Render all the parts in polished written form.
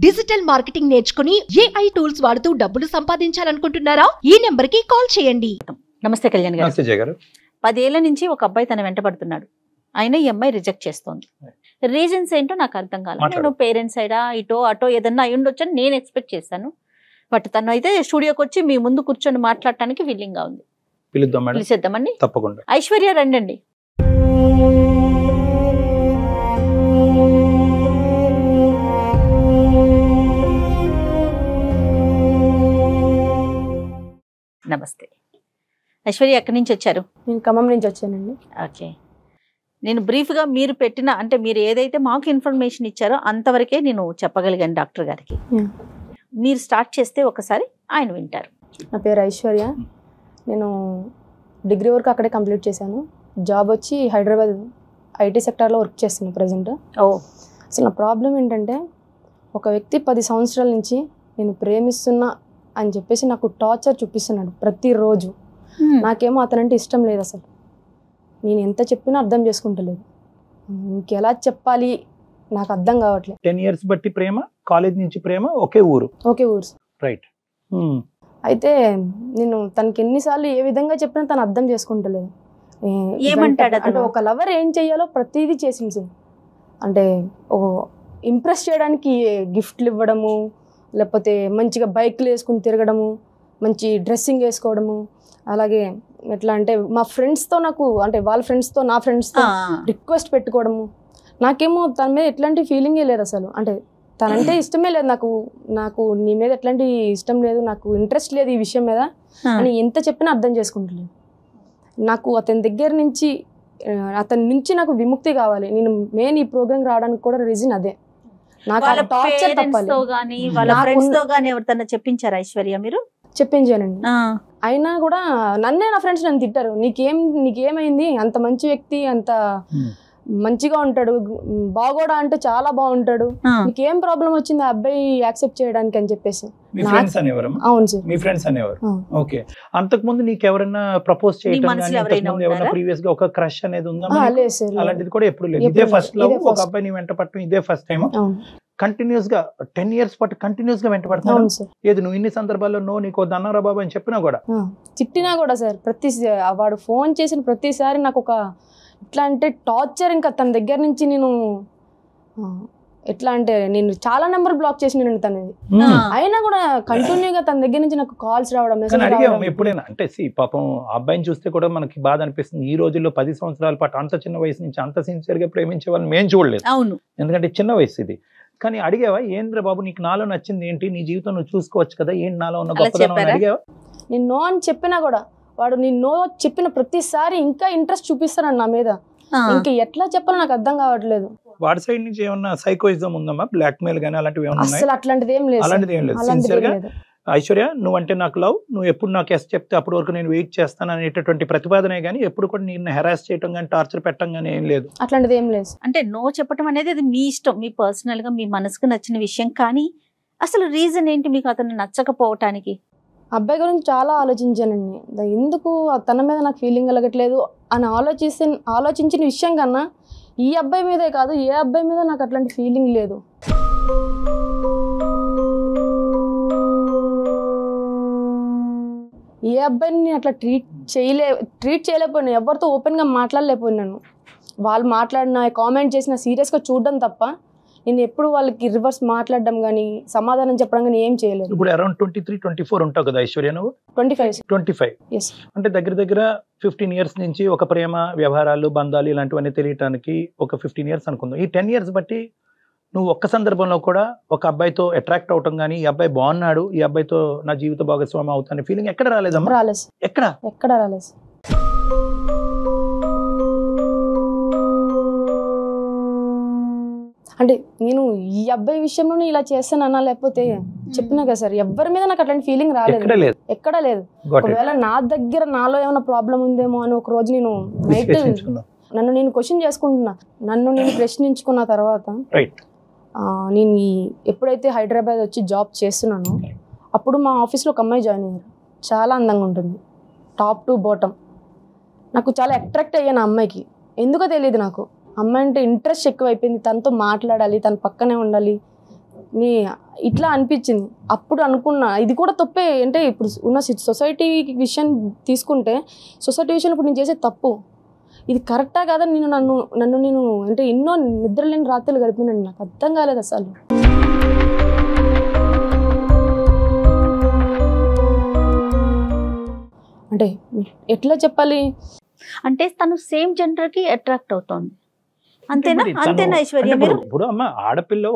Digital marketing నేర్చుకుని AI tools వాడుతూ డబ్బులు సంపాదించాలనుకుంటున్నారా? ఈ నెంబర్ కి కాల్ చేయండి. నమస్తే కళ్యాణ్ గారు. నమస్తే జయ గారు. 10 ఏళ్ల నుంచి ఒక అబ్బాయి తన వెంట పడుతున్నాడు. అయినా ఈ అమ్మాయి రిజెక్ట్ చేస్తోంది. రీజన్స్ ఏంటో నాకు అర్థం కాలేదు. నేను పేరెంట్స్ సైడా ఇటో అటో ఏదన్నా అయి ఉండొచ్చు అని నేను ఎక్స్పెక్ట్ చేశాను. బట్ తను అయితే స్టూడియోకి వచ్చి మీ ముందు కూర్చొని మాట్లాడటానికి విల్లింగ్ గా ఉంది. పిలిచేద్దామండి. తప్పకుండా. ఐశ్వర్య రండి. నమస్తే ఐశ్వర్య, ఎక్కడి నుంచి వచ్చారు? నేను ఖమ్మం నుంచి వచ్చానండి. ఓకే, నేను బ్రీఫ్గా మీరు పెట్టిన అంటే మీరు ఏదైతే మాకు ఇన్ఫర్మేషన్ ఇచ్చారో అంతవరకే నేను చెప్పగలిగాను డాక్టర్ గారికి. మీరు స్టార్ట్ చేస్తే ఒకసారి ఆయన వింటారు. నా పేరు ఐశ్వర్య. నేను డిగ్రీ వరకు అక్కడే కంప్లీట్ చేశాను. జాబ్ వచ్చి హైదరాబాద్ IT సెక్టార్లో వర్క్ చేస్తున్నాను ప్రజెంట్. అసలు నా ప్రాబ్లం ఏంటంటే, ఒక వ్యక్తి 10 సంవత్సరాల నుంచి నేను ప్రేమిస్తున్నా అని చెప్పేసి నాకు టార్చర్ చూపిస్తున్నాడు ప్రతిరోజు. నాకేమో అతనంటే ఇష్టం లేదు. అసలు నేను ఎంత చెప్పినా అర్థం చేసుకుంటలేదు. ఇంకెలా చెప్పాలి నాకు అర్థం కావట్లేదు. 10 years బట్టి ప్రేమ, కాలేజ్ నుంచి ప్రేమ, ఒకే ఊరు. రైట్. అయితే నేను తనకి ఎన్నిసార్లు ఏ విధంగా చెప్పినా తను అర్థం చేసుకుంటలేదు. ఏమంటాడు అంటే ఒక లవర్ ఏం చెయ్యాలో ప్రతిదీ చేసింది. అంటే ఇంప్రెస్ చేయడానికి గిఫ్ట్లు ఇవ్వడము, లేకపోతే మంచిగా బైక్లు వేసుకుని తిరగడము, మంచి డ్రెస్సింగ్ వేసుకోవడము, అలాగే ఎట్లా అంటే మా ఫ్రెండ్స్తో నాకు అంటే వాళ్ళ ఫ్రెండ్స్తో నా ఫ్రెండ్స్తో రిక్వెస్ట్ పెట్టుకోవడము. నాకేమో తన మీద ఎట్లాంటి ఫీలింగే లేదు అసలు. అంటే తనంటే ఇష్టమే లేదు నాకు నీ మీద ఎట్లాంటి ఇష్టం లేదు, నాకు ఇంట్రెస్ట్ లేదు ఈ విషయం మీద అని ఎంత చెప్పినా అర్థం చేసుకుంటలేదు. నాకు అతని దగ్గర నుంచి అతని నుంచి నాకు విముక్తి కావాలి. నేను మెయిన్ ఈ ప్రోగ్రామ్ రావడానికి కూడా రీజన్ అదే. చెప్పించారా ఐశ్వర్య? మీరు చెప్పించానండి. అయినా కూడా నన్నే నా ఫ్రెండ్స్ నన్ను తిట్టారు. నీకేమైంది, అంత మంచి వ్యక్తి, అంత మంచిగా ఉంటాడు, బాగోడా అంటే చాలా బాగుంటాడు, నీకేం ప్రాబ్లం వచ్చింది ఆ అబ్బాయి యాక్సెప్ట్ చేయడానికి అని చెప్పేసి. అవును సార్, మీ ఫ్రెండ్స్ అనేవారు. ఓకే, అంతకు ముందు నీకు ఎవరైనా ప్రపోజ్ చేయడం ప్రీవియస్ గా ఒక క్రష్ అనేది ఉందా? లేదు సార్, అలాంటిది కూడా ఎప్పుడు లేదు. ఇదే ఫస్ట్ లవ్, ఒక అబ్బాయి నీ వెంట పట్టడం ఇదే ఫస్ట్ టైం. కంటిన్యూస్ గా 10 years పాటు కంటిన్యూస్ గా వెంట పడుతున్నాను. ఏది నువ్వు ఇన్ని సందర్భాల్లో నీకు దన్నారా బాబు అని చెప్పినా కూడా, తిట్టినా కూడా సార్, వాడు ఫోన్ చేసిన ప్రతిసారి నాకు ఒక ఎట్లా అంటే టార్చర్. ఇంకా తన దగ్గర నుంచి నేను ఎట్లా అంటే నేను చాలా నెంబర్ బ్లాక్ చేసినాను తనది. అయినా కూడా కంటిన్యూగా తన దగ్గర నుంచి నాకు కాల్స్ రావడం. ఎప్పుడైనా అంటే పాపం అబ్బాయిని చూస్తే కూడా మనకి బాధ అనిపిస్తుంది. ఈ రోజుల్లో 10 సంవత్సరాల పాటు అంత చిన్న వయసు నుంచి అంత సిన్సియర్ గా ప్రేమించే వాళ్ళని మేము చూడలేదు. అవును, ఎందుకంటే చిన్న వయసు ఇది. కానీ అడిగావా, ఏంద్ర బాబు నీకు నాలో నచ్చింది ఏంటి, నీ జీవితం నువ్వు చూసుకోవచ్చు కదా, ఏంటి నాలో ఉన్న గొప్పదనం అడిగావా? నేను నో అని చెప్పినా కూడా వాడు నేను నో చెప్పిన ప్రతిసారి ఇంకా ఇంట్రెస్ట్ చూపిస్తాను నా మీద. ఇంకా ఎట్లా చెప్పాలో నాకు అర్థం కావట్లేదు. వాడి సైడ్ నుంచి ఏమన్నా సైకోయిజం ఉందమ్మా, బ్లాక్ మెయిల్ గానీ అలాంటివి ఏమన్నా? అసలు అట్లాంటిది ఏం లేదు. సిన్సియర్ గా ఐశ్వర్య నువ్వంటే నాకు లవ్, నువ్వు ఎప్పుడు నాకు ఎస్ చెప్తే అప్పటి వరకు నేను వెయిట్ చేస్తాను అనేటటువంటి ప్రతిపాదనే గానీ ఎప్పుడు కూడా నేను హెరాస్ చేయటం కానీ టార్చర్ పెట్టడం కానీ ఏం లేదు. అట్లాంటిది ఏం లేదు. అంటే నో చెప్పడం అనేది అది మీ ఇష్టం, మీ పర్సనల్ గా మీ మనసుకు నచ్చిన విషయం. కానీ అసలు రీజన్ ఏంటి మీకు అతను నచ్చకపోవటానికి? అబ్బాయి గురించి చాలా ఆలోచించానండి. ఎందుకు తన మీద నాకు ఫీలింగ్ కలగట్లేదు అని ఆలోచించిన విషయం కన్నా ఈ అబ్బాయి మీదే కాదు, ఏ అబ్బాయి మీద నాకు అట్లాంటి ఫీలింగ్ లేదు. ఏ అబ్బాయిని నేను అట్లా ట్రీట్ చేయలేకపోయినా, ఎవరితో ఓపెన్గా మాట్లాడలేకపోయినాను. వాళ్ళు మాట్లాడిన కామెంట్ చేసిన సీరియస్గా చూడడం తప్ప నేను ఎప్పుడు వాళ్ళకి రివర్స్ మాట్లాడడం కానీ సమాధానం చెప్పడం కానీ ఏం చేయలేదు. ఇప్పుడు అరౌండ్ 23-24 ఉంటావు కదా ఐశ్వర్య నువ్వు? 25. అంటే దగ్గర 15 years నుంచి ఒక ప్రేమ వ్యవహారాలు బంధాలు ఇలాంటివన్నీ తెలియటానికి ఒక 15 years అనుకుందాం. ఈ 10 years బట్టి నువ్వు ఒక్క సందర్భంలో కూడా ఒక అబ్బాయితో అట్రాక్ట్ అవటం కానీ, ఈ అబ్బాయి బాగున్నాడు, ఈ అబ్బాయితో నా జీవిత భాగస్వామి అవుతానే ఫీలింగ్ ఎక్కడ రాలేదమ్మా? రాలేదు. ఎక్కడ రాలేదు. అంటే నేను ఈ అబ్బాయి విషయంలో ఇలా చేస్తానన్నా, లేకపోతే చెప్పినా కదా సార్, ఎవరి మీద నాకు అట్లాంటి ఫీలింగ్ రాలేదు, ఎక్కడా లేదు. ఒకవేళ నా దగ్గర నాలో ఏమైనా ప్రాబ్లం ఉందేమో అని ఒక రోజు నేను నైట్ నన్ను నేను క్వశ్చన్ చేసుకుంటున్నా. నన్ను నేను ప్రశ్నించుకున్న తర్వాత నేను ఎప్పుడైతే హైదరాబాద్ వచ్చి జాబ్ చేస్తున్నానో అప్పుడు మా ఆఫీస్లో ఒక అమ్మాయి జాయిన్ అయ్యారు. చాలా అందంగా ఉంటుంది, టాప్ టు బాటమ్. నాకు చాలా అట్రాక్ట్ అయ్యాను ఆ అమ్మాయికి. ఎందుకో తెలియదు, నాకు అమ్మాయి అంటే ఇంట్రెస్ట్ ఎక్కువ అయిపోయింది. తనతో మాట్లాడాలి, తన పక్కనే ఉండాలి, నీ ఇట్లా అనిపించింది. అప్పుడు అనుకున్నా ఇది కూడా తప్పే. అంటే ఇప్పుడు ఉన్న సొసైటీ విషయం తీసుకుంటే సొసైటీ విషయంలో ఇప్పుడు నేను చేసే తప్పు ఇది కరెక్టా కాదా, నన్ను నేను అంటే ఎన్నో నిద్రలేని రాత్రులు గడిపినాను. నాకు అర్థం కాలేదు అసలు. అంటే ఎట్లా చెప్పాలి అంటే తను సేమ్ జెండర్ కి అట్రాక్ట్ అవుతోంది, అంతేనా? అంతేనా ఐశ్వర్య? ఇప్పుడు అమ్మ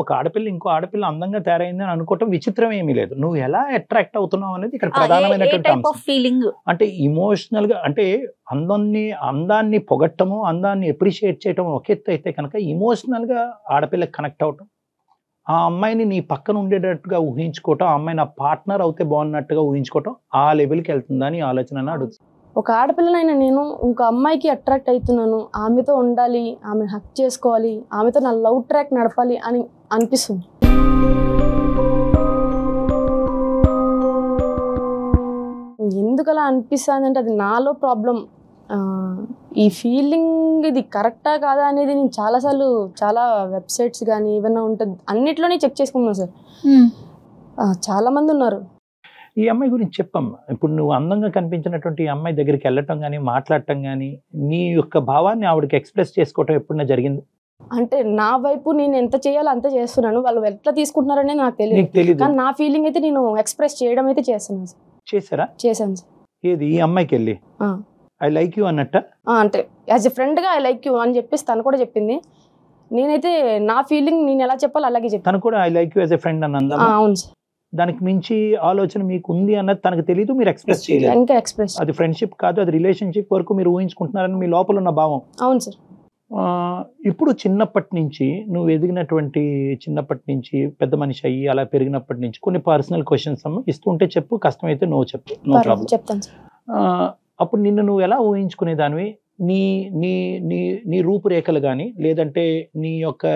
ఒక ఆడపిల్ల ఇంకో ఆడపిల్ల అందంగా తయారైంది అని అనుకోవటం విచిత్రం ఏమీ లేదు. నువ్వు ఎలా అట్రాక్ట్ అవుతున్నావు అనేది ఇక్కడ ప్రధానమైనటువంటి ఫీలింగ్. అంటే ఇమోషనల్ గా అంటే అందాన్ని పొగట్టము, అందాన్ని అప్రిషియేట్ చేయటం ఒక ఎత్తు అయితే కనుక ఇమోషనల్ గా ఆడపిల్లకి కనెక్ట్ అవటం, ఆ అమ్మాయిని నీ పక్కన ఉండేటట్టుగా ఊహించుకోవటం, ఆ అమ్మాయి నా పార్ట్నర్ అవుతే బాగున్నట్టుగా ఊహించుకోవటం, ఆ లెవెల్కి వెళ్తుందా అని ఆలోచన అడుగుతుంది. ఒక ఆడపిల్లనైనా నేను ఇంకో అమ్మాయికి అట్రాక్ట్ అవుతున్నాను, ఆమెతో ఉండాలి, ఆమె హక్ చేసుకోవాలి, ఆమెతో నా లవ్ ట్రాక్ నడపాలి అని అనిపిస్తుంది. ఎందుకు అలా అనిపిస్తుంది అంటే అది నాలో ప్రాబ్లం. ఈ ఫీలింగ్ ఇది కరెక్టా కాదా అనేది నేను చాలాసార్లు చాలా వెబ్సైట్స్ కానీ ఏమైనా ఉంటుంది అన్నిట్లోనే చెక్ చేసుకున్నాను సార్. చాలా మంది ఉన్నారు. ఈ అమ్మాయి గురించి చెప్పమ్మా. ఇప్పుడు నువ్వు అందంగా కనిపించినటువంటి ఈ అమ్మాయి దగ్గరికి వెళ్ళటం కానీ మాట్లాడటం కానీ నీ యొక్క భావాన్ని ఆవిడకి ఎక్స్ప్రెస్ చేసుకోవటం ఎప్పుడన్నా జరిగింది? అంటే నా వైపు నేను ఎంత చేయాలో అంత చేస్తున్నాను, వాళ్ళు ఎట్లా తీసుకుంటున్నారనే నాకు తెలియదు. కానీ నా ఫీలింగ్ అయితే నేను ఎక్స్ప్రెస్ చేయడం అయితే చేస్తున్నాను సార్. చేశారా? చేశాను సార్. ఏది ఈ అమ్మాయికి వెళ్ళి ఐ లైక్ యూ అన్నట్ట? అంటే యాజ్ ఎ ఫ్రెండ్గా ఐ లైక్ యూ అని చెప్పేసి తను కూడా చెప్పింది. నేనైతే నా ఫీలింగ్ నేను ఎలా చెప్పాలో అలాగే చెప్పాను. తను కూడా I like you as a friend అని అందా? అవును సార్. దానికి మించి ఆలోచన మీకు ఉంది అన్నది తనకు తెలియదు, మీరు ఎక్స్ప్రెస్ చేయలేదు. ఇంకా ఎక్స్ప్రెస్ అది ఫ్రెండ్షిప్ కాదు, అది రిలేషన్షిప్ వరకు మీరు ఊహించుకుంటున్నారని మీ లోపల ఉన్న భావం. అవును సార్. ఇప్పుడు చిన్నప్పటి నుంచి నువ్వు ఎదిగినటువంటి చిన్నప్పటి నుంచి పెద్ద మనిషి అయ్యి అలా పెరిగినప్పటి నుంచి కొన్ని పర్సనల్ క్వశ్చన్స్ ఇస్తుంటే చెప్పు, కష్టమైతే నో చెప్పు, నో ప్రాబ్లం. చెప్తాను సార్. అప్పుడు నిన్ను నువ్వు ఎలా ఊహించుకునేదానివి? నీ నీ నీ నీ రూపురేఖలు కానీ లేదంటే నీ యొక్క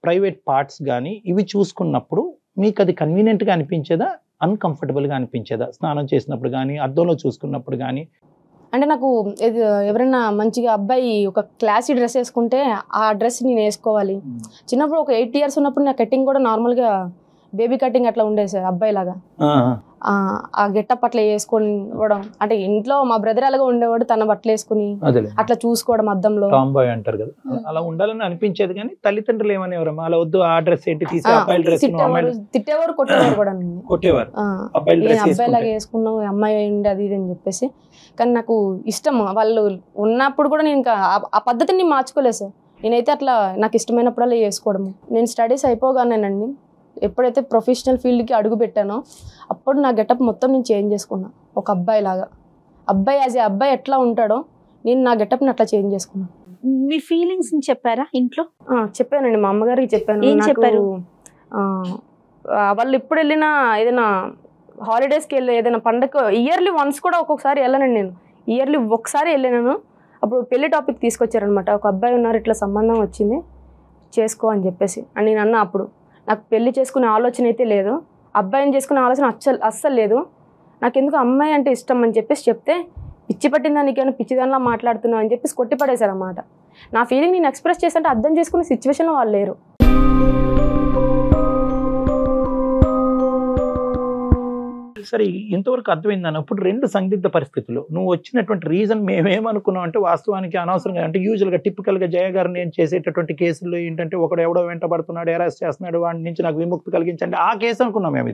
ప్రైవేట్ పార్ట్స్ కానీ ఇవి చూసుకున్నప్పుడు మీకు అది కన్వీనియంట్గా అనిపించేదా, అన్కంఫర్టబుల్గా అనిపించేదా? స్నానం చేసినప్పుడు కానీ అద్దంలో చూసుకున్నప్పుడు కానీ? అంటే నాకు ఎవరైనా మంచిగా అబ్బాయి ఒక క్లాసీ డ్రెస్ వేసుకుంటే ఆ డ్రెస్ నేను వేసుకోవాలి. చిన్నప్పుడు ఒక 8 years ఉన్నప్పుడు నా కటింగ్ కూడా నార్మల్గా బేబీ కటింగ్ అట్లా ఉండేది సార్, అబ్బాయి లాగా. ఆ గెట్టప్ అట్లా వేసుకోవడం, అంటే ఇంట్లో మా బ్రదర్ అలాగా ఉండేవాడు, తన బట్టలు వేసుకుని అట్లా చూసుకోవడం అద్దంలో. టాంబాయ్ అంటారు కదా, అలా ఉండాలని అనిపించేది. కానీ తల్లిదండ్రులు ఏమనేవారు? అలా వద్దు, ఆ డ్రెస్ ఏంటి తీసి అబ్బాయి డ్రెస్. తిట్టేవారు, కొట్టేవారు కూడా. కొట్టేవారు, అబ్బాయి లాగా వేసుకున్నావు, అమ్మాయి అయింది అది ఇది అని చెప్పేసి. కానీ నాకు ఇష్టం, వాళ్ళు ఉన్నప్పుడు కూడా నేను ఇంకా ఆ పద్ధతిని మార్చుకోలేదు సార్. నేనైతే అట్లా నాకు ఇష్టమైనప్పుడల్లా వేసుకోవడము. నేను స్టడీస్ అయిపోగానేనండి ఎప్పుడైతే ప్రొఫెషనల్ ఫీల్డ్కి అడుగు పెట్టానో అప్పుడు నా గెటప్ మొత్తం నేను చేంజ్ చేసుకున్నా. ఒక అబ్బాయి లాగా, అబ్బాయి యాజ్ ఏ అబ్బాయి ఎట్లా ఉంటాడో నేను నా గెటప్ని అట్లా చేంజ్ చేసుకున్నాను. మీ ఫీలింగ్స్ చెప్పారా ఇంట్లో? చెప్పానండి, మా అమ్మగారికి చెప్పాను. ఏం చెప్పారు? వాళ్ళు ఎప్పుడు వెళ్ళినా ఏదైనా హాలిడేస్కి వెళ్ళి ఏదైనా పండగ ఇయర్లీ వన్స్ కూడా ఒక్కొక్కసారి వెళ్ళానండి. నేను ఇయర్లీ ఒకసారి వెళ్ళాను. అప్పుడు పెళ్లి టాపిక్ తీసుకొచ్చారనమాట. ఒక అబ్బాయి ఉన్నారు, ఇట్లా సంబంధం వచ్చింది, చేసుకో అని చెప్పేసి. అని నేను అన్నా. అప్పుడు నాకు పెళ్లి చేసుకునే ఆలోచన అయితే లేదు, అబ్బాయిని చేసుకునే ఆలోచన అస్సలు లేదు. నాకు ఎందుకు అమ్మాయి అంటే ఇష్టం అని చెప్పేసి చెప్తే, పిచ్చి పట్టిందా నీకేమైనా పిచ్చిదానిలా మాట్లాడుతున్నావు అని చెప్పేసి కొట్టిపడేశారు అన్నమాట. నా ఫీలింగ్ నేను ఎక్స్ప్రెస్ చేస్తుంటే అర్థం చేసుకునే సిచ్యువేషన్లో వాళ్ళు లేరు. సరే, ఇంతవరకు అర్థమైందని. ఇప్పుడు 2 సందిగ్ధ పరిస్థితులు. నువ్వు వచ్చినటువంటి రీజన్ మేమేమనుకున్నాం అంటే వాస్తవానికి అనవసరంగా, అంటే యూజువల్గా టిపికల్గా జయ గారు నేను చేసేటటువంటి కేసుల్లో ఏంటంటే ఒకడు ఎవడో వెంటబడుతున్నాడు, అరెస్ట్ చేస్తున్నాడు, వాడి నుంచి నాకు విముక్తి కలిగించండి, ఆ కేసు అనుకున్నాం మేము.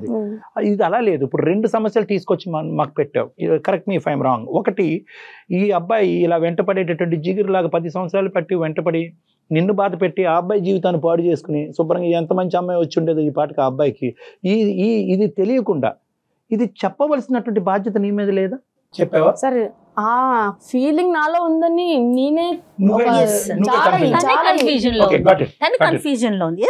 ఇది అలా లేదు. ఇప్పుడు 2 సమస్యలు తీసుకొచ్చి మాకు పెట్టావు. Correct me if I'm wrong. ఒకటి, ఈ అబ్బాయి ఇలా వెంటపడేటటువంటి జిగురులాగా 10 సంవత్సరాలు పట్టి వెంటపడి నిన్ను బాధ పెట్టి ఆ అబ్బాయి జీవితాన్ని పాడు చేసుకుని శుభ్రంగా ఎంత మంచి అమ్మాయి వచ్చి ఉండేది ఈ పాటికి ఆ అబ్బాయికి, ఇది తెలియకుండా ఇది చెప్పవలసినటువంటి బాధ్యత నీ మీద లేదా? చెప్పావా? సరే, ఆ ఫీలింగ్ నాలో ఉందని నేనే కన్ఫ్యూజన్ లో ఉంది.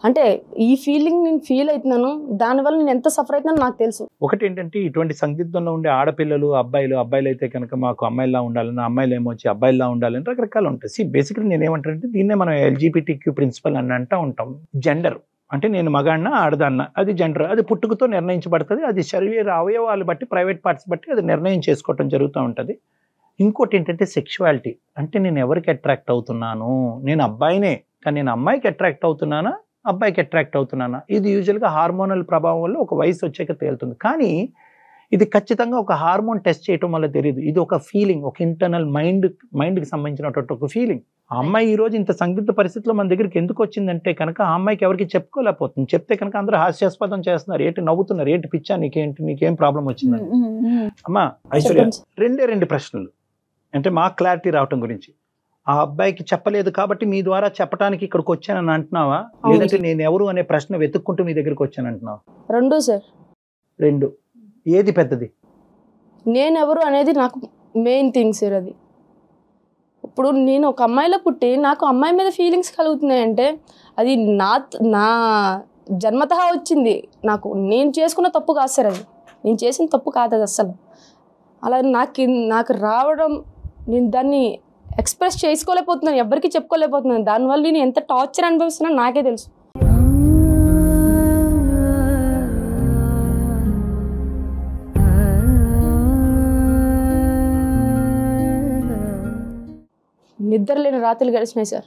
అంటే ఈ ఫీలింగ్ నేను ఫీల్ అవుతున్నాను, దానివల్ల నేను ఎంత సఫర్ అవుతున్నాను నాకు తెలుసు. ఒకటి ఏంటంటే ఇటువంటి సందిగ్ధంలో ఉండే ఆడపిల్లలు, అబ్బాయిలు అయితే కనుక మాకు అమ్మాయిలా ఉండాలని, అమ్మాయిలు ఏమొచ్చి అబ్బాయిలా ఉండాలని రకరకాలు ఉంటాయి. బేసిక్లీ నేను ఏమంటానంటే దీన్నే మనం LGBTQ ప్రిన్సిపల్ అని అంటూ ఉంటాం. జెండర్ అంటే నేను మగాడినా ఆడదాన్న, అది జెండర్, అది పుట్టుకతో నిర్ణయించబడుతుంది. అది శరీర అవయవాలు బట్టి, ప్రైవేట్ పార్ట్స్ బట్టి అది నిర్ణయం చేసుకోవటం జరుగుతూ ఉంటుంది. ఇంకోటి ఏంటంటే సెక్షువాలిటీ, అంటే నేను ఎవరికి అట్రాక్ట్ అవుతున్నాను, నేను అబ్బాయినే కానీ నేను అమ్మాయికి అట్రాక్ట్ అవుతున్నానా అబ్బాయికి అట్రాక్ట్ అవుతున్నానా? ఇది యూజువల్గా హార్మోనల్ ప్రభావం వల్ల ఒక వయసు వచ్చాక తేలుతుంది. కానీ ఇది ఖచ్చితంగా ఒక హార్మోన్ టెస్ట్ చేయటం వల్ల తెలియదు. ఇది ఒక ఫీలింగ్, ఒక ఇంటర్నల్ మైండ్కి సంబంధించినటువంటి ఒక ఫీలింగ్. ఆ అమ్మాయి ఈ రోజు ఇంత సందిగ్ధ పరిస్థితిలో మన దగ్గరికి ఎందుకు వచ్చిందంటే కనుక ఆ అమ్మాయికి ఎవరికి చెప్పుకోలేకపోతుంది. చెప్తే కనుక అందరూ హాస్యాస్పదం చేస్తున్నారు, ఏంటి నవ్వుతున్నారు, ఏంటి పిచ్చా, నీకేం ప్రాబ్లం వచ్చిందని. అమ్మా ఐశ్వర్య, రెండు ప్రశ్నలు అంటే మాకు క్లారిటీ రావటం గురించి. ఆ అబ్బాయికి చెప్పలేదు కాబట్టి మీ ద్వారా చెప్పడానికి ఇక్కడికి వచ్చానని అంటున్నావా, లేదంటే నేను ఎవరు అనే ప్రశ్న వెతుక్కుంటూ మీ దగ్గరికి వచ్చాను అంటున్నావా? రెండు సార్. రెండు. ఏది పెద్దది? నేను ఎవరు అనేది నాకు మెయిన్ థింగ్ సార్. అది ఇప్పుడు నేను ఒక అమ్మాయిలో పుట్టి నాకు అమ్మాయి మీద ఫీలింగ్స్ కలుగుతున్నాయంటే అది నా జన్మతహా వచ్చింది. నేను చేసుకున్న తప్పు కాదు సార్, అది నేను చేసిన తప్పు కాదు అది అస్సలు. అలా నాకు రావడం, నేను దాన్ని ఎక్స్ప్రెస్ చేసుకోలేకపోతున్నాను, ఎవరికి చెప్పుకోలేకపోతున్నాను. దానివల్ల నేను ఎంత టార్చర్ అనుభవిస్తున్నాను నాకే తెలుసు. నిద్ర లేని రాత్రులు గడిచినాయి సార్.